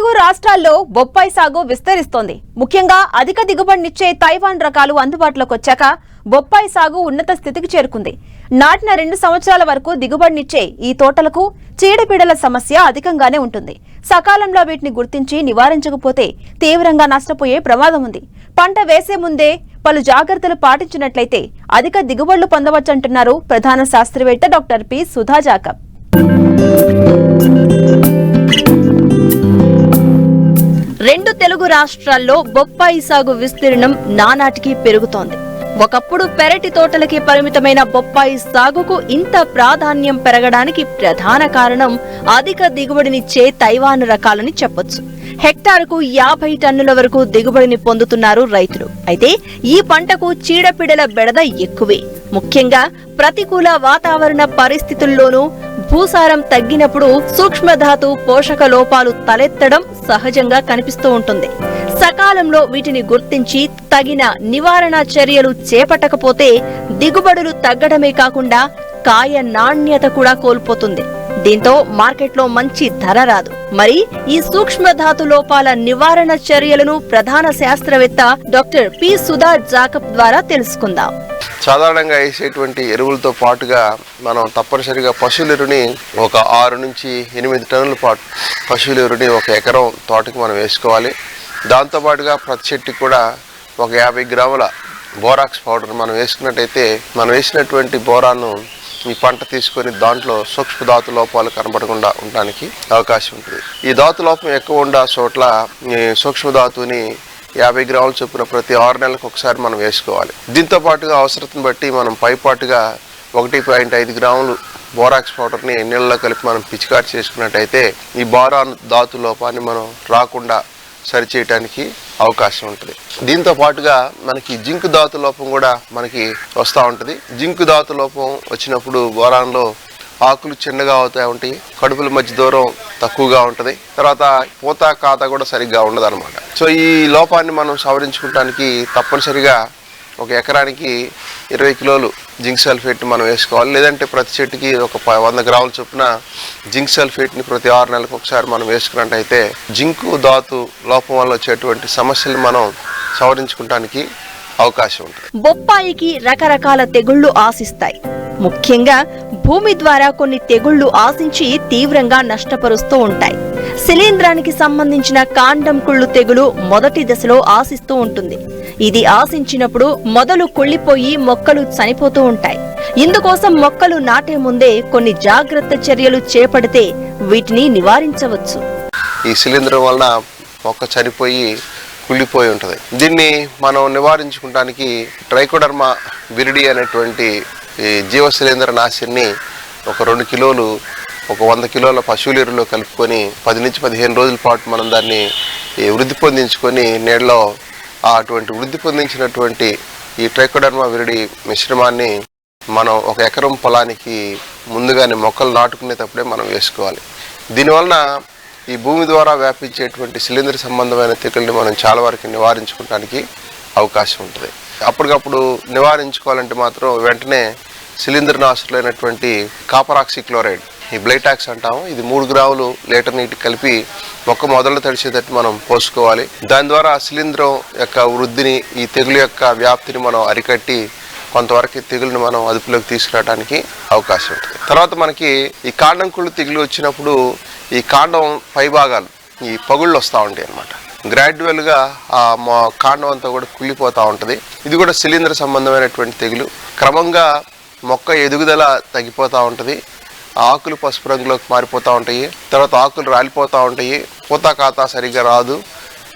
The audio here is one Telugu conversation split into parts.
తెలుగు రాష్ట్రాల్లో బొప్పాయి సాగు విస్తరిస్తోంది. ముఖ్యంగా అధిక దిగుబడినిచ్చే తైవాన్ రకాలు అందుబాటులోకి వచ్చాక బొప్పాయి సాగు ఉన్నత స్థితికి చేరుకుంది. నాటిన 2 సంవత్సరాల వరకు దిగుబడినిచ్చే ఈ తోటలకు చీడపీడల సమస్య అధికంగానే ఉంటుంది. సకాలంలో వీటిని గుర్తించి నివారించకపోతే తీవ్రంగా నష్టపోయే ప్రమాదం ఉంది. పంట వేసే ముందే పలు జాగ్రత్తలు పాటించినట్లయితే అధిక దిగుబడులు పొందవచ్చంటున్నారు ప్రధాన శాస్త్రవేత్త డాక్టర్ పి. సుధా జాకబ్. రెండు తెలుగు రాష్ట్రాల్లో బొప్పాయి సాగు విస్తీర్ణం నానాటికి పెరుగుతోంది. ఒకప్పుడు పెరటి తోటలకి పరిమితమైన బొప్పాయి సాగుకు ఇంత ప్రాధాన్యం పెరగడానికి ప్రధాన కారణం అధిక దిగుబడినిచ్చే తైవాన్ రకాలని చెప్పొచ్చు. హెక్టారుకు 50 టన్నుల వరకు దిగుబడిని పొందుతున్నారు రైతులు. అయితే ఈ పంటకు చీడపీడల బెడద ఎక్కువే. ముఖ్యంగా ప్రతికూల వాతావరణ పరిస్థితుల్లోనూ భూసారం తగ్గినప్పుడు సూక్ష్మధాతు పోషక లోపాలు తలెత్తడం సహజంగా కనిపిస్తూ ఉంటుంది. సకాలంలో వీటిని గుర్తించి తగిన నివారణ చర్యలు చేపట్టకపోతే దిగుబడులు తగ్గడమే కాకుండా కాయ నాణ్యత కూడా కోల్పోతుంది. దీంతో మార్కెట్లో మంచి ధర రాదు. మరి ఈ సూక్ష్మధాతు లోపాల నివారణ చర్యలను ప్రధాన శాస్త్రవేత్త డాక్టర్ పి. సుధా జాకబ్ ద్వారా తెలుసుకుందాం. సాధారణంగా వేసేటువంటి ఎరువులతో పాటుగా మనం తప్పనిసరిగా పశువుల ఎరువుని ఒక 6 నుంచి 8 టన్నుల పాటు పశువుల ఎరువుని ఒక ఎకరం తోటకి మనం వేసుకోవాలి. దాంతోపాటుగా ప్రతి చెట్టుకి కూడా ఒక 50 గ్రాముల బోరాక్స్ పౌడర్ మనం వేసుకున్నట్టయితే మనం వేసినటువంటి బోరాను ఈ పంట తీసుకొని దాంట్లో సూక్ష్మ ధాతు లోపాలు కనబడకుండా ఉండడానికి అవకాశం ఉంటుంది. ఈ ధాతు లోపం ఎక్కువ ఉన్న చోట్ల ఈ సూక్ష్మ ధాతుని 50 గ్రాముల చొప్పున ప్రతి 6 నెలలకు ఒకసారి మనం వేసుకోవాలి. దీంతో పాటుగా అవసరతను బట్టి మనం పైపాటుగా 1.5 గ్రాములు బోరాక్స్ పౌడర్ని నీళ్ళలో కలిపి మనం పిచికారి చేసుకున్నట్టయితే ఈ బోరాన్ ధాతు లోపాన్ని మనం రాకుండా సరిచేయటానికి అవకాశం ఉంటుంది. దీంతో పాటుగా మనకి జింక్ ధాతు లోపం కూడా మనకి వస్తూ ఉంటుంది. జింక్ ధాతు లోపం వచ్చినప్పుడు బోరాన్లో ఆకులు చిన్నగా అవుతూ ఉంటాయి, కడుపుల మధ్య దూరం తక్కువగా ఉంటుంది, తర్వాత పూత కాత కూడా సరిగ్గా ఉండదు అనమాట. సో ఈ లోపాన్ని మనం సవరించుకోవడానికి తప్పనిసరిగా ఒక ఎకరానికి 20 కిలోలు జింక్ సల్ఫేట్ని మనం వేసుకోవాలి. లేదంటే ప్రతి చెట్టుకి ఒక 100 గ్రాముల చొప్పున జింక్ సల్ఫేట్ని ప్రతి 6 నెలలకు ఒకసారి మనం వేసుకున్నట్టయితే జింకు ధాతు లోపం వల్ల వచ్చేటువంటి సమస్యలు మనం సవరించుకోవడానికి అవకాశం ఉంటుంది. బొప్పాయికి రకరకాల తెగుళ్లు ఆశిస్తాయి. ముఖ్యంగా భూమి ద్వారా కొన్ని తెగుళ్లు ఆశించి తీవ్రంగా నష్టపరుస్తూ ఉంటాయి. శిలీంధ్రానికి సంబంధించిన కాండం కుళ్ళు తెగులు మొదటి దశలో ఆశిస్తూ ఉంటుంది. ఇది ఆశించినప్పుడు మొదలు కుళ్ళిపోయి మొక్కలు చనిపోతూ ఉంటాయి. ఇందుకోసం మొక్కలు నాటే ముందే కొన్ని జాగ్రత్త చర్యలు చేపడితే వీటిని నివారించవచ్చు. ఈ శిలీంధ్రం వలన మొక్క చనిపోయి కుళ్ళిపోయి ఉంటుంది. దీన్ని మనం నివారించుకోవడానికి ట్రైకోడర్మా విరిడి అనేటువంటి జీవ శిలీంధ్ర నాశిని ఒక 2 కిలోలు ఒక 100 కిలోల పశువుల ఎరువులో కలుపుకొని 10 నుంచి 15 రోజుల పాటు మనం దాన్ని వృద్ధి పొందించుకొని నీళ్ళలో అటువంటి వృద్ధి పొందించినటువంటి ఈ ట్రైకోడర్మా విరిడి మిశ్రమాన్ని మనం ఒక ఎకరం పొలానికి ముందుగానే మొక్కలు నాటుకునేటప్పుడే మనం వేసుకోవాలి. దీనివలన ఈ భూమి ద్వారా వ్యాపించేటువంటి శిలీంధ్ర సంబంధమైన తెగుల్ని మనం చాలా వరకు నివారించుకోవడానికి అవకాశం ఉంటుంది. అప్పటికప్పుడు నివారించుకోవాలంటే మాత్రం వెంటనే శిలీంద్రనాశులైనటువంటి కాపర్ ఆక్సిక్లోరైడ్, ఈ బ్లైటాక్స్ అంటాము, ఇది 3 గ్రాములు లీటర్ నీటి కలిపి మొక్క మొదలు తడిచేటట్టు మనం పోసుకోవాలి. దాని ద్వారా శిలీంధ్రం యొక్క వృద్ధిని, ఈ తెగులు యొక్క వ్యాప్తిని మనం అరికట్టి కొంతవరకు తెగులుని మనం అదుపులోకి తీసుకురావడానికి అవకాశం ఉంటుంది. తర్వాత మనకి ఈ కాండం కుళ్ళు తెగులు వచ్చినప్పుడు ఈ కాండం పై భాగాలు ఈ పగుళ్ళు వస్తూ ఉంటాయి అన్నమాట. గ్రాడ్యువల్గా ఆ కాండం అంతా కూడా కుళ్ళిపోతూ ఉంటుంది. ఇది కూడా శిలీంధ్ర సంబంధమైనటువంటి తెగులు. క్రమంగా మొక్క ఎదుగుదల తగ్గిపోతూ ఉంటుంది, ఆకులు పసుపు రంగులోకి మారిపోతూ ఉంటాయి, తర్వాత ఆకులు రాలిపోతూ ఉంటాయి, పూత కాత సరిగ్గా రాదు.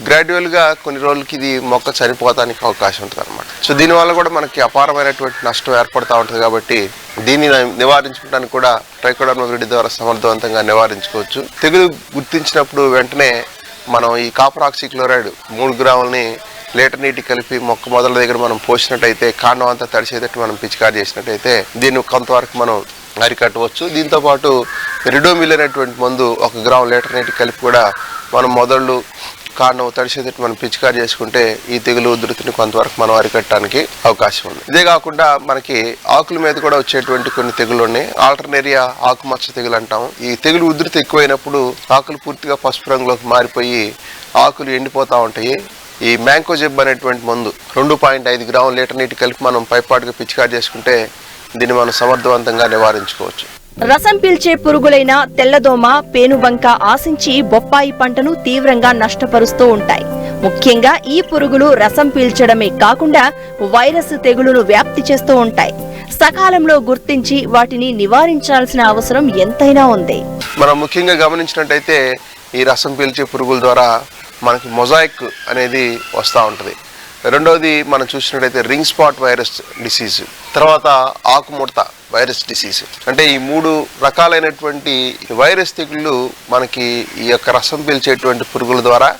గ్రాడ్యువల్గా కొన్ని రోజులకి ఇది మొక్క చనిపోతానికి అవకాశం ఉంటుంది అనమాట. సో దీనివల్ల కూడా మనకి అపారమైనటువంటి నష్టం ఏర్పడుతూ ఉంటుంది. కాబట్టి దీన్ని నివారించుకోవడానికి కూడా ట్రైకోడర్మా విరిడి ద్వారా సమర్థవంతంగా నివారించుకోవచ్చు. తెగులు గుర్తించినప్పుడు వెంటనే మనం ఈ కాపర్ ఆక్సిక్లోరైడ్ 3 గ్రాములని లీటర్ నీటి కలిపి మొక్క మొదల దగ్గర మనం పోసినట్టయితే కాండం అంతా తడిసేటట్టు మనం పిచికారి చేసినట్టయితే దీన్ని కొంతవరకు మనం అరికట్టవచ్చు. దీంతోపాటు రిడోమిల్ అనేటువంటి మందు 1 గ్రాము లీటర్ నీటి కలిపి కూడా మనం మొదళ్ళు కాండం తడిసేది మనం పిచికారి చేసుకుంటే ఈ తెగులు ఉధృతిని కొంతవరకు మనం అరికట్టడానికి అవకాశం ఉంది. ఇదే కాకుండా మనకి ఆకుల మీద కూడా వచ్చేటువంటి కొన్ని తెగులు ఉన్నాయి. ఆల్టర్నేరియా ఆకుమచ్చ తెగులు అంటాం. ఈ తెగులు ఉధృతి ఎక్కువైనప్పుడు ఆకులు పూర్తిగా పసుపు రంగులోకి మారిపోయి ఆకులు ఎండిపోతా ఉంటాయి. ఈ మ్యాంకోజెబ్ అనేటువంటి మందు 2.5 గ్రాముల లీటర్ నీటి కలిపి మనం పైపాటుగా పిచికారి చేసుకుంటే దీన్ని మనం సమర్థవంతంగా నివారించుకోవచ్చు. రసం పీల్చే పురుగులైన తెల్లదోమ, పేనుబంక ఆశించి బొప్పాయి పంటను తీవ్రంగా నష్టపరుస్తూ ఉంటాయి. ముఖ్యంగా ఈ పురుగులు రసం పీల్చడమే కాకుండా వైరస్ తెగులును వ్యాప్తి చేస్తూ ఉంటాయి. సకాలంలో గుర్తించి వాటిని నివారించాల్సిన అవసరం ఎంతైనా ఉంది. మనం ముఖ్యంగా గమనించినట్టయితే ఈ రసం పీల్చే పురుగుల ద్వారా మనకి మొజాయిక్ అనేది వస్తూ ఉంటుంది. రెండవది మనం చూసినట్టయితే రింగ్ స్పాట్ వైరస్ డిసీజ్, తర్వాత ఆకుముడత వైరస్ డిసీజ్. అంటే ఈ 3 రకాలైనటువంటి వైరస్ తెగుళ్ళు మనకి ఈ యొక్క రసం పీల్చేటువంటి పురుగుల ద్వారా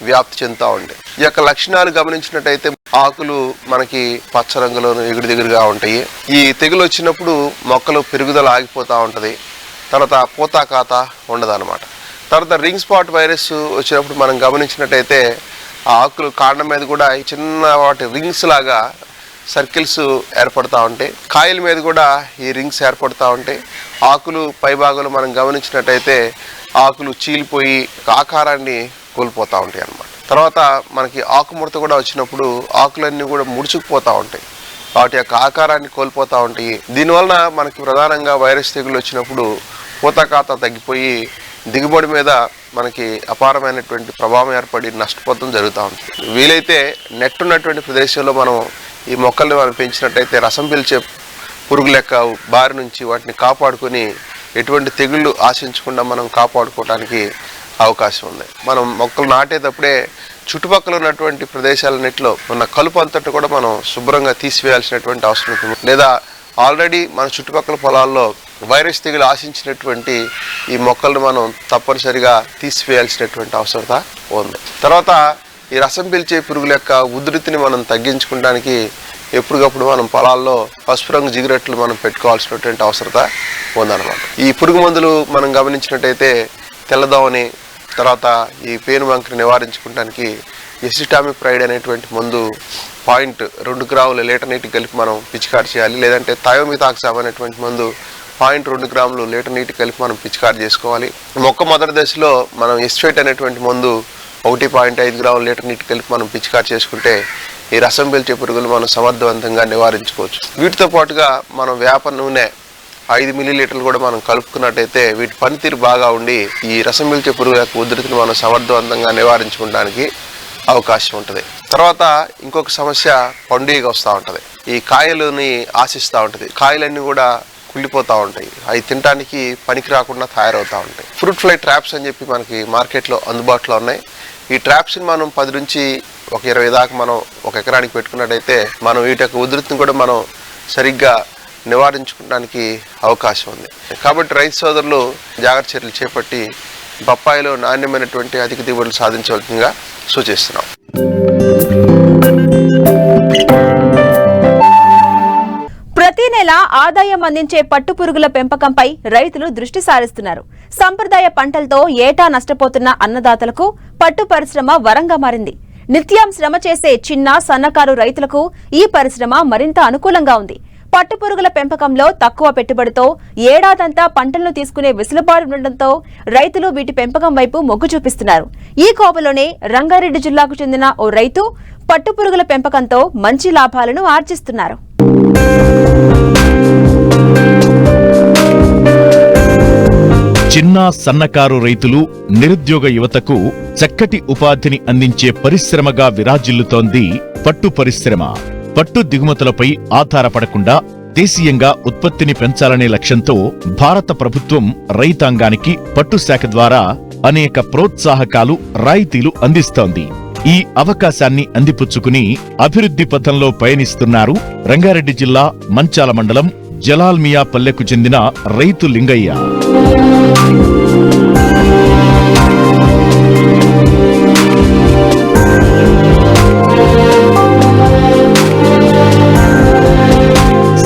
వ్యాప్తి చెందుతూ ఉంటాయి. ఈ యొక్క లక్షణాలు గమనించినట్టయితే ఆకులు మనకి పచ్చ రంగులోను ఎగురుదిగురుగా ఉంటాయి. ఈ తెగులు వచ్చినప్పుడు మొక్కలు పెరుగుదల ఆగిపోతూ ఉంటుంది. తర్వాత పూతా కాత ఉండదు అనమాట. తర్వాత రింగ్ స్పాట్ వైరస్ వచ్చినప్పుడు మనం గమనించినట్టయితే ఆ ఆకులు కాండం మీద కూడా చిన్న వాటి రింగ్స్ లాగా సర్కిల్స్ ఏర్పడుతూ ఉంటాయి. కాయల మీద కూడా ఈ రింగ్స్ ఏర్పడుతూ ఉంటాయి. ఆకులు పైభాగంలో మనం గమనించినట్టయితే ఆకులు చీలిపోయి ఆకారాన్ని కోల్పోతూ ఉంటాయి అన్నమాట. తర్వాత మనకి ఆకుముడత కూడా వచ్చినప్పుడు ఆకులన్నీ కూడా ముడుచుకుపోతూ ఉంటాయి, వాటి యొక్క ఆకారాన్ని కోల్పోతూ ఉంటాయి. దీనివలన మనకి ప్రధానంగా వైరస్ తెగులు వచ్చినప్పుడు పూతకాత తగ్గిపోయి దిగుబడి మీద మనకి అపారమైనటువంటి ప్రభావం ఏర్పడి నష్టపోవడం జరుగుతూ ఉంటుంది. వీలైతే నెట్ ఉన్నటువంటి ప్రదేశంలో మనం ఈ మొక్కల్ని మనం పెంచినట్టయితే రసం పీల్చే పురుగుల యొక్క బారి నుంచి వాటిని కాపాడుకొని ఎటువంటి తెగుళ్ళు ఆశించకుండా మనం కాపాడుకోవడానికి అవకాశం ఉంది. మనం మొక్కలు నాటేటప్పుడే చుట్టుపక్కల ఉన్నటువంటి ప్రదేశాలన్నింటిలో ఉన్న కలుపు అంతటి కూడా మనం శుభ్రంగా తీసివేయాల్సినటువంటి అవసరం ఉంటుంది. లేదా ఆల్రెడీ మన చుట్టుపక్కల పొలాల్లో వైరస్ తెగులు ఆశించినటువంటి ఈ మొక్కలను మనం తప్పనిసరిగా తీసివేయాల్సినటువంటి అవసరత ఉంది. తర్వాత ఈ రసం పీల్చే పురుగుల యొక్క ఉధృతిని మనం తగ్గించుకోవడానికి ఎప్పటికప్పుడు మనం పొలాల్లో పసుపు రంగు జిగురెట్లు మనం పెట్టుకోవాల్సినటువంటి అవసరత ఉందన్నమాట. ఈ పురుగు మందులు మనం గమనించినట్టయితే తెల్లదోమని, తర్వాత ఈ పేనుబంకని నివారించుకోవడానికి ఎసిటామిప్రైడ్ అనేటువంటి మందు 0.2 గ్రాముల లీటర్ నీటికి కలిపి మనం పిచికారి చేయాలి. లేదంటే థయోమిథాక్సామ్ అనేటువంటి మందు 0.2 గ్రాములు లీటర్ నీటి కలిపి మనం పిచికారి చేసుకోవాలి. మొక్క మొదటి దశలో మనం ఎస్ఫేట్ అనేటువంటి మందు 1.5 గ్రాముల లీటర్ నీటి కలిపి మనం పిచికారి చేసుకుంటే ఈ రసం పీల్చే పురుగులు మనం సమర్థవంతంగా నివారించుకోవచ్చు. వీటితో పాటుగా మనం వేప నూనె 5 మిల్లీలీటర్లు కూడా మనం కలుపుకున్నట్టయితే వీటి పనితీరు బాగా ఉండి ఈ రసం పీల్చే పురుగు యొక్క ఉధృతిని మనం సమర్థవంతంగా నివారించుకోవడానికి అవకాశం ఉంటుంది. తర్వాత ఇంకొక సమస్య పండుగ వస్తూ ఉంటుంది. ఈ కాయలని ఆశిస్తూ ఉంటుంది. కాయలన్నీ కూడా కుళ్ళిపోతూ ఉంటాయి. అవి తినడానికి పనికి రాకుండా తయారవుతూ ఉంటాయి. ఫ్రూట్ ఫ్లై ట్రాప్స్ అని చెప్పి మనకి మార్కెట్లో అందుబాటులో ఉన్నాయి. ఈ ట్రాప్స్ని మనం 10 నుంచి 20 దాకా మనం 1 ఎకరానికి పెట్టుకున్నట్టయితే మనం వీటి యొక్క ఉధృతిని కూడా మనం సరిగ్గా నివారించుకోవడానికి అవకాశం ఉంది. కాబట్టి రైతు సోదరులు జాగ్రత్త చర్యలు చేపట్టి బొప్పాయిలో నాణ్యమైనటువంటి అధిక దిగుబడులు సాధించవలసిందిగా సూచిస్తున్నాం. ప్రతి నెల ఆదాయం అందించే పట్టుపురుగుల పెంపకంపై రైతులు దృష్టి సారిస్తున్నారు. సంప్రదాయ పంటలతో ఏటా నష్టపోతున్న అన్నదాతలకు పట్టు పరిశ్రమ వరంగా మారింది. నిత్యం శ్రమ చేసే చిన్న సన్నకారు రైతులకు ఈ పరిశ్రమ మరింత అనుకూలంగా ఉంది. పట్టుపురుగుల పెంపకంలో తక్కువ పెట్టుబడితో ఏడాదంతా పంటలను తీసుకునే వెసులుబాటు ఉండడంతో రైతులు వీటి పెంపకం వైపు మొగ్గు చూపిస్తున్నారు. ఈ కోవలోనే రంగారెడ్డి జిల్లాకు చెందిన ఓ రైతు పట్టుపురుగుల పెంపకంతో మంచి లాభాలను ఆర్జిస్తున్నారు. చిన్న సన్నకారు రైతులు, నిరుద్యోగ యువతకు చక్కటి ఉపాధిని అందించే పరిశ్రమగా విరాజిల్లుతోంది పట్టు పరిశ్రమ. పట్టు దిగుమతులపై ఆధారపడకుండా దేశీయంగా ఉత్పత్తిని పెంచాలనే లక్ష్యంతో భారత ప్రభుత్వం రైతాంగానికి పట్టు శాఖ ద్వారా అనేక ప్రోత్సాహకాలు, రాయితీలు అందిస్తోంది. ఈ అవకాశాన్ని అందిపుచ్చుకుని అభివృద్ధి పథంలో పయనిస్తున్నారు రంగారెడ్డి జిల్లా మంచాల మండలం జలాల్మియా పల్లెకు చెందిన రైతు లింగయ్య.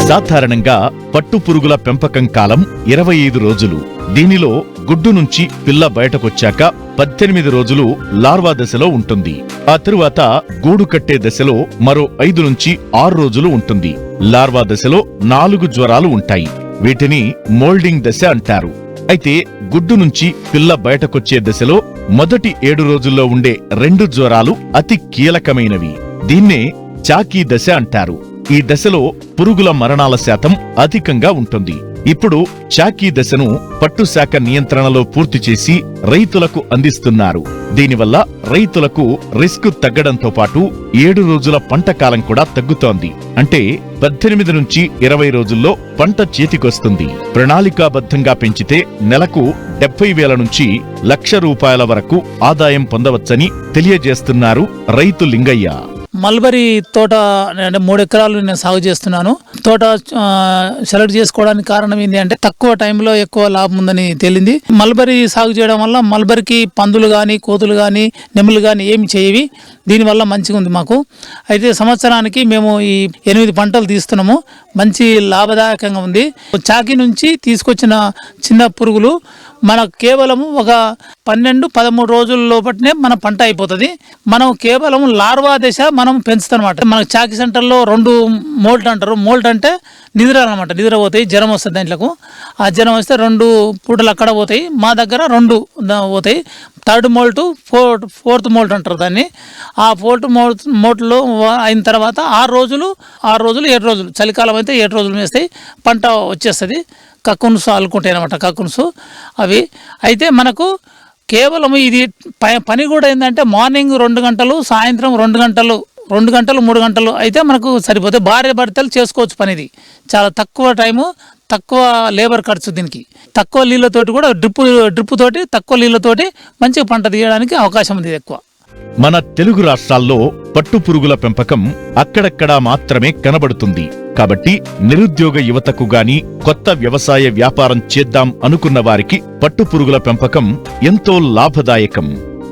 సాధారణంగా పట్టుపురుగుల పెంపకం కాలం 25 రోజులు. దీనిలో గుడ్డు నుంచి పిల్ల బయటకొచ్చాక 18 రోజులు లార్వా దశలో ఉంటుంది. ఆ తరువాత గూడు కట్టే దశలో మరో 5 నుంచి 6 రోజులు ఉంటుంది. లార్వా దశలో 4 జ్వరాలు ఉంటాయి. వీటిని మోల్డింగ్ దశ అంటారు. అయితే గుడ్డు నుంచి పిల్ల బయటకొచ్చే దశలో మొదటి 7 రోజుల్లో ఉండే 2 జ్వరాలు అతి కీలకమైనవి. దీన్నే చాకీ దశ అంటారు. ఈ దశలో పురుగుల మరణాల శాతం అధికంగా ఉంటుంది. ఇప్పుడు చాకీ దశను పట్టు శాఖ నియంత్రణలో పూర్తి చేసి రైతులకు అందిస్తున్నారు. దీనివల్ల రైతులకు రిస్క్ తగ్గడంతో పాటు 7 రోజుల పంట కాలం కూడా తగ్గుతోంది. అంటే 18 నుంచి 20 రోజుల్లో పంట చేతికొస్తుంది. ప్రణాళికాబద్ధంగా పెంచితే నెలకు 70,000 నుంచి ₹1,00,000 వరకు ఆదాయం పొందవచ్చని తెలియజేస్తున్నారు రైతు లింగయ్య. మల్బరీ తోట అంటే 3 ఎకరాలు నేను సాగు చేస్తున్నాను. తోట సెలెక్ట్ చేసుకోవడానికి కారణం ఏంటి అంటే తక్కువ టైంలో ఎక్కువ లాభం ఉందని తేలింది. మల్బరీ సాగు చేయడం వల్ల మల్బరీకి పందులు కానీ కోతులు కానీ నెమ్ములు కానీ ఏమి చేయవి. దీనివల్ల మంచిగా ఉంది మాకు. అయితే సంవత్సరానికి మేము ఈ 8 పంటలు తీస్తున్నాము. మంచి లాభదాయకంగా ఉంది. చాకీ నుంచి తీసుకొచ్చిన చిన్న పురుగులు మనకు కేవలం ఒక 12-13 రోజుల లోపలనే మన పంట అయిపోతుంది. మనం కేవలం లార్వా దశ మనం పెంచుతాం అన్నమాట. మనకు చాకీ సెంటర్లో 2 మోల్ట్ అంటారు. మోల్ట్ అంటే నిద్ర అనమాట. నిద్ర పోతాయి, జ్వరం వస్తుంది దాంట్లకు. ఆ జ్వరం వస్తే 2 పూటలు అక్కడ పోతాయి. మా దగ్గర 2 పోతాయి. 3rd మోల్ట్, 4th మోల్ట్ అంటారు దాన్ని. ఆ 4th మోల్ట్లో అయిన తర్వాత 6 రోజులు 7 రోజులు చలికాలం అయితే 7 రోజులు వేస్తాయి. పంట వచ్చేస్తుంది. కక్కున్సు అల్లుకుంటాయి అనమాట. కక్కున్సు అవి అయితే మనకు కేవలం ఇది పని కూడా ఏంటంటే మార్నింగ్ 2 గంటలు, సాయంత్రం 2 గంటలు, 3 గంటలు అయితే మనకు సరిపోతాయి. భార్య భర్తలు చేసుకోవచ్చు పనిది. చాలా తక్కువ టైము, తక్కువ లేబర్ ఖర్చు. దీనికి తక్కువ నీళ్ళతోటి కూడా డ్రిప్ తోటి తక్కువ నీళ్ళతోటి మంచిగా పంట తీయడానికి అవకాశం ఉంది ఎక్కువ. మన తెలుగు రాష్ట్రాల్లో పట్టుపురుగుల పెంపకం అక్కడక్కడా మాత్రమే కనబడుతుంది. కాబట్టి నిరుద్యోగ యువతకు గాని కొత్త వ్యవసాయ వ్యాపారం చేద్దాం అనుకున్న వారికి పట్టుపురుగుల పెంపకం ఎంతో లాభదాయకం.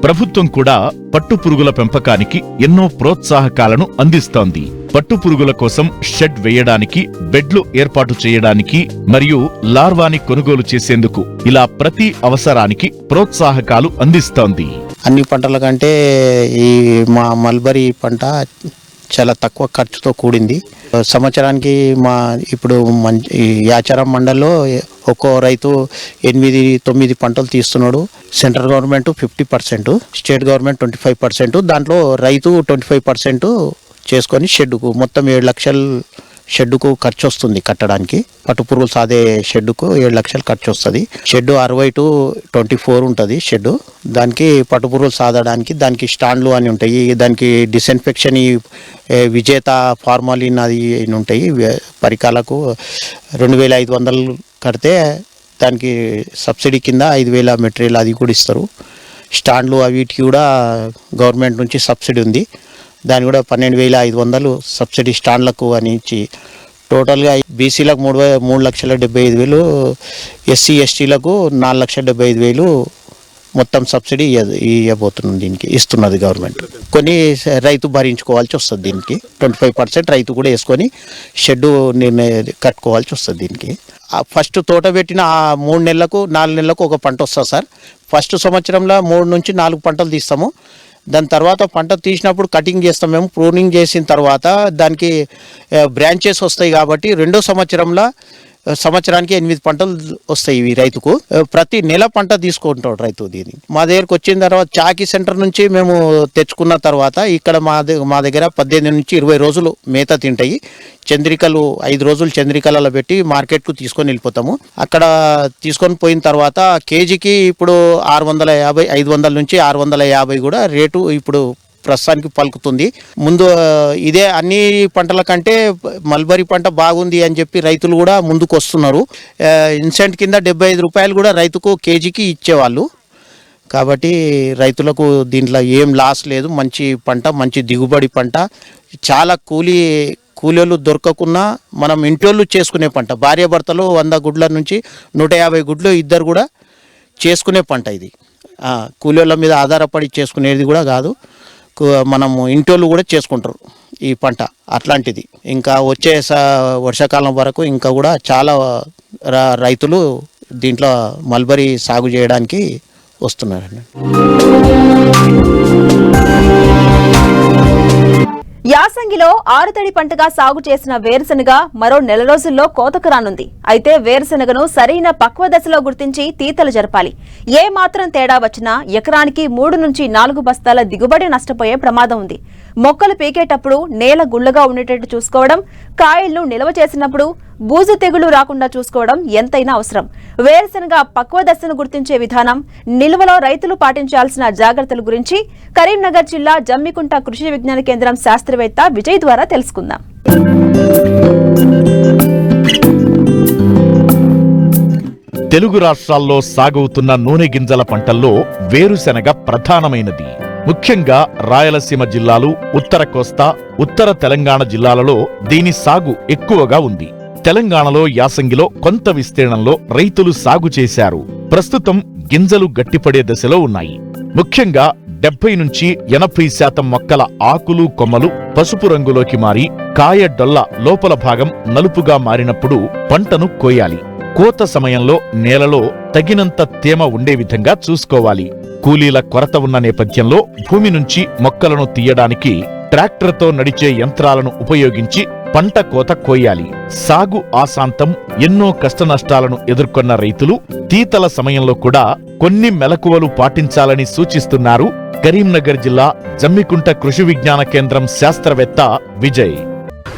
ప్రభుత్వం కూడా పట్టుపురుగుల పెంపకానికి ఎన్నో ప్రోత్సాహకాలను అందిస్తోంది. పట్టుపురుగుల కోసం షెడ్ వేయడానికి, బెడ్లు ఏర్పాటు చేయడానికి మరియు లార్వాని కొనుగోలు చేసేందుకు ఇలా ప్రతి అవసరానికి ప్రోత్సాహకాలు అందిస్తోంది. అన్ని పంటల కంటే ఈ మా మల్బరీ పంట చాలా తక్కువ ఖర్చుతో కూడింది. సంవత్సరానికి ఇప్పుడు ఈ యాచారం మండల్లో ఒక్కో రైతు 8-9 పంటలు తీస్తున్నాడు. సెంట్రల్ గవర్నమెంట్ 50%, స్టేట్ గవర్నమెంట్ 25%, దాంట్లో రైతు 25% చేసుకొని షెడ్డుకు మొత్తం 7 లక్షలు షెడ్డుకు ఖర్చు వస్తుంది కట్టడానికి. పట్టుపురుగులు సాదే షెడ్డుకు 7 లక్షలు ఖర్చు వస్తుంది. షెడ్ 60-24 ఉంటుంది షెడ్డు. దానికి పట్టుపురుగులు సాదడానికి దానికి స్టాండ్లు అని ఉంటాయి. దానికి డిస్ఇన్ఫెక్షన్ విజేత ఫార్మాలిన్ అది ఉంటాయి. పరికరాలకు 2,500 కడితే దానికి సబ్సిడీ కింద 5,000 మెటీరియల్ అది కూడా ఇస్తారు. స్టాండ్లు వీటికి కూడా గవర్నమెంట్ నుంచి సబ్సిడీ ఉంది. దాని కూడా 12,500 సబ్సిడీ స్టాండ్లకు అని ఇచ్చి టోటల్గా బీసీలకు 3,75,000, ఎస్సీ ఎస్టీలకు 4,75,000 మొత్తం సబ్సిడీ ఇవ్వబోతున్నాం. దీనికి ఇస్తున్నది గవర్నమెంట్. కొన్ని రైతు భరించుకోవాల్సి వస్తుంది. దీనికి 25% రైతు కూడా వేసుకొని షెడ్డు కట్టుకోవాల్సి వస్తుంది. దీనికి ఫస్ట్ తోట పెట్టిన 3 నెలలకు 4 నెలలకు ఒక పంట వస్తుంది సార్. ఫస్ట్ సంవత్సరంలో 3 నుంచి 4 పంటలు తీస్తాము. దాని తర్వాత పంట తీసినప్పుడు కటింగ్ చేస్తాం మేము. ప్రూనింగ్ చేసిన తర్వాత దానికి బ్రాంచెస్ వస్తాయి కాబట్టి రెండో సంవత్సరానికి 8 పంటలు వస్తాయి ఇవి రైతుకు. ప్రతి నెల పంట తీసుకుంటాడు రైతు. దీన్ని మా దగ్గరకు వచ్చిన తర్వాత చాకీ సెంటర్ నుంచి మేము తెచ్చుకున్న తర్వాత ఇక్కడ మా దగ్గర 18 నుంచి 20 రోజులు మేత తింటాయి. చంద్రికలు 5 రోజులు చంద్రికలలో పెట్టి మార్కెట్కు తీసుకొని వెళ్ళిపోతాము. అక్కడ తీసుకొని పోయిన తర్వాత కేజీకి ఇప్పుడు 650, 500 నుంచి 650 కూడా రేటు ఇప్పుడు ప్రస్తుతానికి పలుకుతుంది. ముందు ఇదే అన్ని పంటల కంటే మల్బరీ పంట బాగుంది అని చెప్పి రైతులు కూడా ముందుకు వస్తున్నారు. ఇన్సెంట్ కింద 75 రూపాయలు కూడా రైతుకు కేజీకి ఇచ్చేవాళ్ళు. కాబట్టి రైతులకు దీంట్లో ఏం లాస్ లేదు. మంచి పంట, మంచి దిగుబడి పంట. చాలా కూలీలు దొరకకున్నా మనం ఇంటోళ్ళు చేసుకునే పంట. భార్యాభర్తలు 100 గుడ్ల నుంచి 150 గుడ్లు ఇద్దరు కూడా చేసుకునే పంట ఇది. కూలీల మీద ఆధారపడి చేసుకునేది కూడా కాదు. మనము ఇంటోళ్ళు కూడా చేసుకుంటారు ఈ పంట. అట్లాంటిది ఇంకా వచ్చే వర్షాకాలం వరకు ఇంకా కూడా చాలా రైతులు దీంట్లో మల్బరీ సాగు చేయడానికి వస్తున్నారండి. యాసంగిలో ఆరుతడి పంటగా సాగు చేసిన వేరుశెనగ మరో నెల రోజుల్లో కోతకు రానుంది. అయితే వేరుశెనగను సరైన పక్వ దశలో గుర్తించి తీతలు జరపాలి. ఏ మాత్రం తేడా వచ్చినా ఎకరానికి 3 నుంచి 4 బస్తాల దిగుబడి నష్టపోయే ప్రమాదం ఉంది. మొక్కలు పీకేటప్పుడు నేల గుళ్ళగా ఉండేటట్టు చూసుకోవడం, కాయలను నిల్వ చేసినప్పుడు బూజు తెగులు రాకుండా చూసుకోవడం ఎంతైనా అవసరం. వేరుశెనగ పక్వ దశను గుర్తించే విధానం, నిల్వలో రైతులు పాటించాల్సిన జాగ్రత్తల గురించి కరీంనగర్ జిల్లా జమ్మికుంట కృషి విజ్ఞాన కేంద్రం శాస్త్రవేత్త విజయ్ ద్వారా తెలుసుకుందాం. తెలుగు రాష్ట్రాల్లో సాగవుతున్న నూనె గింజల పంటల్లో వేరుశెనగ ప్రధానమైనది. ముఖ్యంగా రాయలసీమ జిల్లాలు, ఉత్తర కోస్తా, ఉత్తర తెలంగాణ జిల్లాలలో దీని సాగు ఎక్కువగా ఉంది. తెలంగాణలో యాసంగిలో కొంత విస్తీర్ణంలో రైతులు సాగు చేశారు. ప్రస్తుతం గింజలు గట్టిపడే దశలో ఉన్నాయి. ముఖ్యంగా 70 నుంచి 80% మొక్కల ఆకులు, కొమ్మలు పసుపు రంగులోకి మారి కాయ డొల్ల లోపల భాగం నలుపుగా మారినప్పుడు పంటను కోయాలి. కోత సమయంలో నేలలో తగినంత తేమ ఉండే విధంగా చూసుకోవాలి. కూలీల కొరత ఉన్న నేపథ్యంలో భూమి నుంచి మొక్కలను తీయడానికి ట్రాక్టర్తో నడిచే యంత్రాలను ఉపయోగించి పంట కోత కోయాలి. సాగు ఆశాంతం ఎన్నో కష్టనష్టాలను ఎదుర్కొన్న రైతులు తీతల సమయంలో కూడా కొన్ని మెలకువలు పాటించాలని సూచిస్తున్నారు కరీంనగర్ జిల్లా జమ్మికుంట కృషి విజ్ఞాన కేంద్రం శాస్త్రవేత్త విజయ్.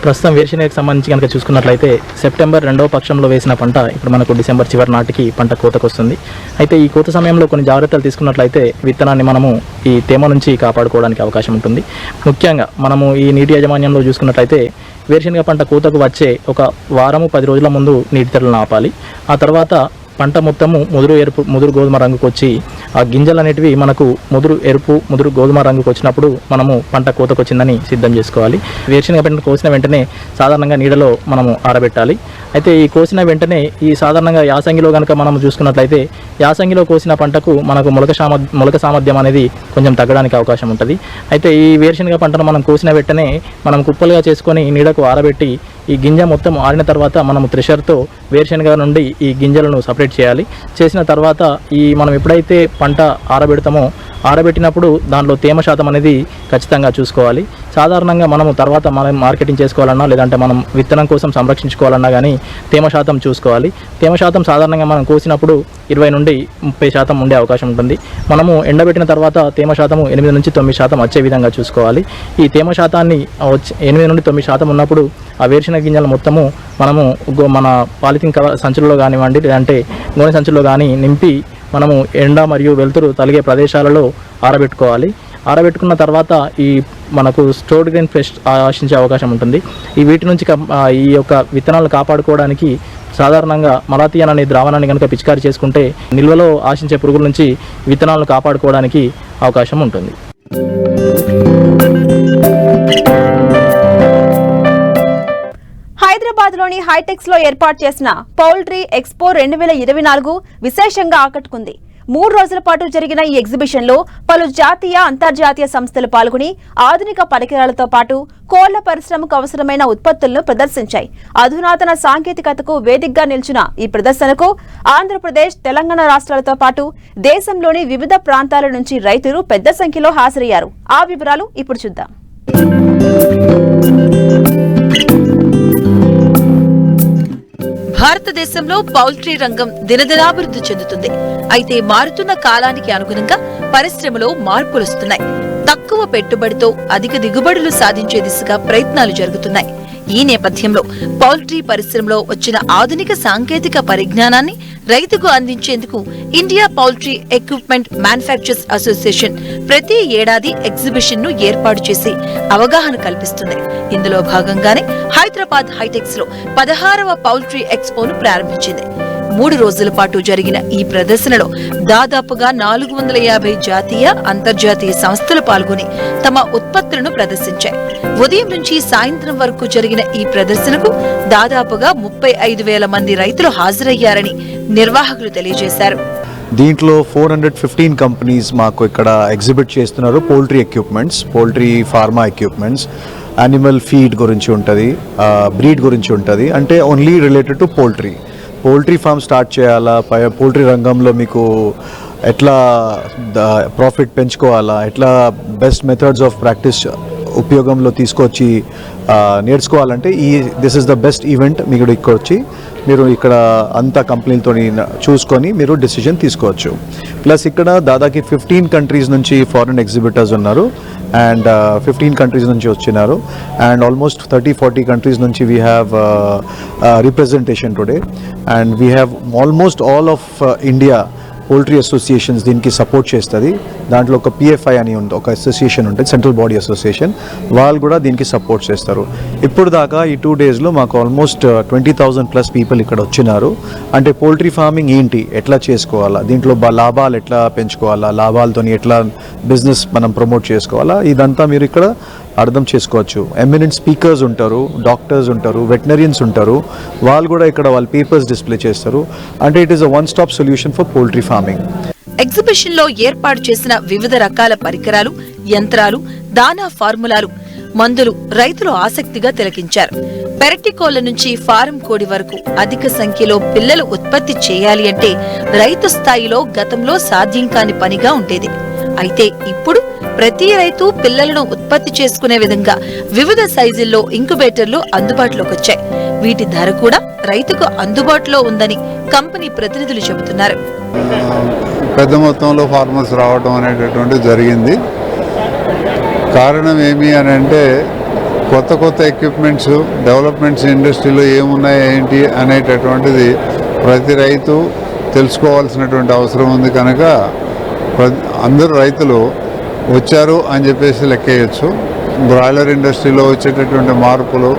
ప్రస్తుతం వేరుశెనగకు సంబంధించి కనుక చూసుకున్నట్లయితే సెప్టెంబర్ 2వ పక్షంలో వేసిన పంట ఇప్పుడు మనకు డిసెంబర్ చివరి నాటికి పంట కోతకు వస్తుంది. అయితే ఈ కోత సమయంలో కొన్ని జాగ్రత్తలు తీసుకున్నట్లయితే విత్తనాన్ని మనము ఈ తేమ నుంచి కాపాడుకోవడానికి అవకాశం ఉంటుంది. ముఖ్యంగా మనము ఈ నీటి యాజమాన్యంలో చూసుకున్నట్లయితే వేరుశెనగ పంట కోతకు వచ్చే ఒక వారము 10 రోజుల ముందు నీటి తెరలను ఆపాలి. ఆ తర్వాత పంట మొత్తము ముదురు గోధుమ రంగుకు వచ్చి ఆ గింజలు అనేటివి మనకు ముదురు గోధుమ రంగుకు వచ్చినప్పుడు మనము పంట కోతకు వచ్చిందని సిద్ధం చేసుకోవాలి. వేరుశెనగ పంటను కోసిన వెంటనే సాధారణంగా నీడలో మనము ఆరబెట్టాలి. అయితే ఈ కోసిన వెంటనే ఈ సాధారణంగా యాసంగిలో కనుక మనం చూసుకున్నట్లయితే యాసంగిలో కోసిన పంటకు మనకు మొలక సామర్థ్యం అనేది కొంచెం తగ్గడానికి అవకాశం ఉంటుంది. అయితే ఈ వేరుశెనగ పంటను మనం కోసిన వెంటనే మనం కుప్పలుగా చేసుకొని నీడకు ఆరబెట్టి ఈ గింజ మొత్తం ఆరిన తర్వాత మనము థ్రెషర్తో వేరుశెనగ నుండి ఈ గింజలను సపరేట్ చేయాలి. చేసిన తర్వాత మనం ఎప్పుడైతే పంట ఆరబెట్టినప్పుడు దాంట్లో తేమ శాతం అనేది ఖచ్చితంగా చూసుకోవాలి. సాధారణంగా మనం తర్వాత మనం మార్కెటింగ్ చేసుకోవాలన్నా లేదంటే మనం విత్తనం కోసం సంరక్షించుకోవాలన్నా కానీ తేమ శాతం చూసుకోవాలి. తేమ శాతం సాధారణంగా మనం కోసినప్పుడు 20 నుండి 30% ఉండే అవకాశం ఉంటుంది. మనము ఎండబెట్టిన తర్వాత తేమ శాతము 8 నుంచి 9% వచ్చే విధంగా చూసుకోవాలి. ఈ తేమ శాతాన్ని 8 నుండి 9% ఉన్నప్పుడు ఆ వేరుశెనగ గింజలు మొత్తము మనము మన పాలిథిన్ సంచుల్లో కానివ్వండి లేదంటే గోనె సంచుల్లో కానీ నింపి మనము ఎండ మరియు వెలుతురు తలిగే ప్రదేశాలలో ఆరబెట్టుకోవాలి. ఆరబెట్టుకున్న తర్వాత ఈ మనకు స్టోర్డ్ గ్రెయిన్ పెస్ట్ ఆశించే అవకాశం ఉంటుంది. వీటి నుంచి ఈ యొక్క విత్తనాలు కాపాడుకోవడానికి సాధారణంగా మలాథియాన్ అనే ద్రావణాన్ని కనుక పిచికారి చేసుకుంటే నిల్వలో ఆశించే పురుగుల నుంచి విత్తనాలను కాపాడుకోవడానికి అవకాశం ఉంటుంది. హైదరాబాద్లోని హైటెక్స్ లో ఏర్పాటు చేసిన పౌల్ట్రీ ఎక్స్పో 2024 విశేషంగా ఆకట్టుకుంది. 3 రోజుల పాటు జరిగిన ఈ ఎగ్జిబిషన్ లో పలు జాతీయ, అంతర్జాతీయ సంస్థలు పాల్గొని ఆధునిక పరికరాలతో పాటు కోళ్ల పరిశ్రమకు అవసరమైన ఉత్పత్తులను ప్రదర్శించాయి. అధునాతన సాంకేతికతకు వేదికగా నిలిచిన ఈ ప్రదర్శనకు ఆంధ్రప్రదేశ్, తెలంగాణ రాష్ట్రాలతో పాటు దేశంలోని వివిధ ప్రాంతాల నుంచి రైతులు పెద్ద సంఖ్యలో హాజరయ్యారు. ఆ వివరాలు ఇప్పుడు చూద్దాం. భారతదేశంలో పౌల్ట్రీ రంగం దినదినాభివృద్ధి చెందుతుంది. అయితే మారుతున్న కాలానికి అనుగుణంగా పరిశ్రమలో మార్పులొస్తున్నాయి. తక్కువ పెట్టుబడితో అధిక దిగుబడులు సాధించే దిశగా ప్రయత్నాలు జరుగుతున్నాయి. ఈ నేపథ్యంలో పౌల్ట్రీ పరిశ్రమలో వచ్చిన ఆధునిక సాంకేతిక పరిజ్ఞానాన్ని రైతుకు అందించేందుకు India poultry equipment manufacturers association ప్రతి ఏడాది ఎగ్జిబిషన్ ను ఏర్పాటు చేసి అవగాహన కల్పిస్తుంది. ఇందులో భాగంగానే హైదరాబాద్ హైటెక్స్ లో 16వ పౌల్ట్రీ ఎక్స్పోను ప్రారంభించింది. 3 రోజుల పాటు జరిగిన ఈ ప్రదర్శనలో దాదాపుగా 450 జాతీయ, అంతర్జాతీయ సంస్థలు పాల్గొని తమ ఉత్పత్తులను ప్రదర్శించాయి. ఉదయం నుంచి సాయంత్రం వరకు జరిగిన ఈ ప్రదర్శనకు దాదాపుగా 35,000 మంది రైతులు హాజరయ్యారని నిర్వాహకులు తెలియజేశారు. దీంట్లో 415 కంపెనీస్ మాకు ఇక్కడ ఎగ్జిబిట్ చేస్తున్నారు. Poultry pharma equipments, animal feed గురించి ఉంటుంది, బ్రీడ్ గురించి ఉంటుంది, అంటే only related to poultry. Poultry farm start చేయాలా, పోల్ట్రీ రంగంలో మీకు ఎట్లా ప్రాఫిట్ పెంచుకోవాలా, ఎట్లా బెస్ట్ మెథడ్స్ ఆఫ్ ప్రాక్టీస్ ఉపయోగంలో తీసుకొచ్చి నేర్చుకోవాలంటే this is the best event. మీకు ఇక్కడ వచ్చి మీరు ఇక్కడ అంతా కంపెనీలతో చూసుకొని మీరు డెసిషన్ తీసుకోవచ్చు. ప్లస్ ఇక్కడ దాదాపు 15 కంట్రీస్ నుంచి ఫారిన్ ఎగ్జిబిటర్స్ ఉన్నారు అండ్ 15 కంట్రీస్ నుంచి వచ్చినారు అండ్ ఆల్మోస్ట్ 30-40 కంట్రీస్ నుంచి we have representation today and we have almost all of India poultry associations దీనికి సపోర్ట్ చేస్తుంది. దాంట్లో ఒక పిఎఫ్ఐ అని ఉంది, ఒక అసోసియేషన్ ఉంటుంది, సెంట్రల్ బాడీ అసోసియేషన్, వాళ్ళు కూడా దీనికి సపోర్ట్ చేస్తారు. ఇప్పుడు దాకా ఈ 2 డేస్లో మాకు ఆల్మోస్ట్ 20,000+ పీపుల్ ఇక్కడ వచ్చినారు. అంటే పోల్ట్రీ ఫార్మింగ్ ఏంటి, ఎట్లా చేసుకోవాలా, దీంట్లో లాభాలు ఎట్లా పెంచుకోవాలా, లాభాలతో ఎట్లా బిజినెస్ మనం ప్రమోట్ చేసుకోవాలా, ఇదంతా మీరు ఇక్కడ అర్థం చేసుకోవచ్చు. ఎమినెంట్ స్పీకర్స్ ఉంటారు, డాక్టర్స్ ఉంటారు, వెటనరియన్స్ ఉంటారు, వాళ్ళు కూడా ఇక్కడ వాళ్ళ పేపర్స్ డిస్ప్లే చేస్తారు. అంటే it is a one stop solution for poultry farming. Exhibition లో ఏర్పాటు చేసిన వివిధ రకాల పరికరాలు, యంత్రాలు, దానా ఫార్ములాలు, మందులు రైతులు ఆసక్తిగా తిలకించారు. పెరటి కోళ్ల నుంచి ఫారం కోడి వరకు అధిక సంఖ్యలో పిల్లలు ఉత్పత్తి చేయాలి అంటే రైతు స్థాయిలో గతంలో సాధ్యం కాని పనిగా ఉండేది. అయితే ఇప్పుడు ప్రతి రైతు పిల్లలను ఉత్పత్తి చేసుకునే విధంగా వివిధ సైజుల్లో ఇంక్యుబేటర్లు అందుబాటులోకి వచ్చాయి. వీటి ధర కూడా రైతుకు అందుబాటులో ఉందని కంపెనీ ప్రతినిధులు చెబుతున్నారు. పెద్ద మొత్తంలో ఫార్మర్స్ రావడం అనేటటువంటి జరిగింది. కారణం ఏమి అని అంటే కొత్త ఎక్విప్మెంట్స్, డెవలప్మెంట్స్ ఇండస్ట్రీలో ఏమున్నాయి ఏంటి అనేటటువంటిది ప్రతి రైతు తెలుసుకోవాల్సినటువంటి అవసరం ఉంది. కనుక అందరూ రైతులు వచ్చారు అని చెప్పేసి లెక్కేయచ్చు. బ్రాయిలర్ ఇండస్ట్రీలో వచ్చేటటువంటి మార్పులు,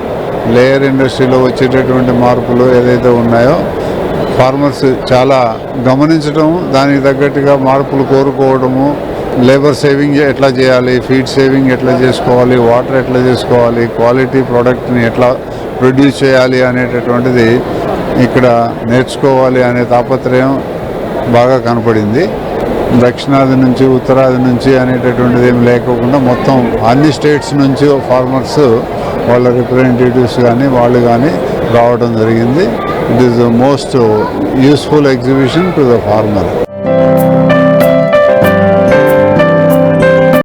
లేయర్ ఇండస్ట్రీలో వచ్చేటటువంటి మార్పులు ఏదైతే ఉన్నాయో ఫార్మర్స్ చాలా గమనించడం, దానికి తగ్గట్టుగా మార్పులు కోరుకోవడము, లేబర్ సేవింగ్ ఎట్లా చేయాలి, ఫీడ్ సేవింగ్ ఎట్లా చేసుకోవాలి, వాటర్ ఎట్లా చేసుకోవాలి, క్వాలిటీ ప్రోడక్ట్ని ఎట్లా ప్రొడ్యూస్ చేయాలి అనేటటువంటిది ఇక్కడ నేర్చుకోవాలి అనే తాపత్రయం బాగా కనపడింది. దక్షిణాది నుంచి ఉత్తరాది నుంచి అనేటటువంటిది ఏమి లేకోకుండా మొత్తం అన్ని స్టేట్స్ నుంచి ఫార్మర్స్ వాళ్ళ రిప్రజెంటేటివ్స్ కానీ వాళ్ళు కానీ రావడం జరిగింది. It is the most useful exhibition to the farmer.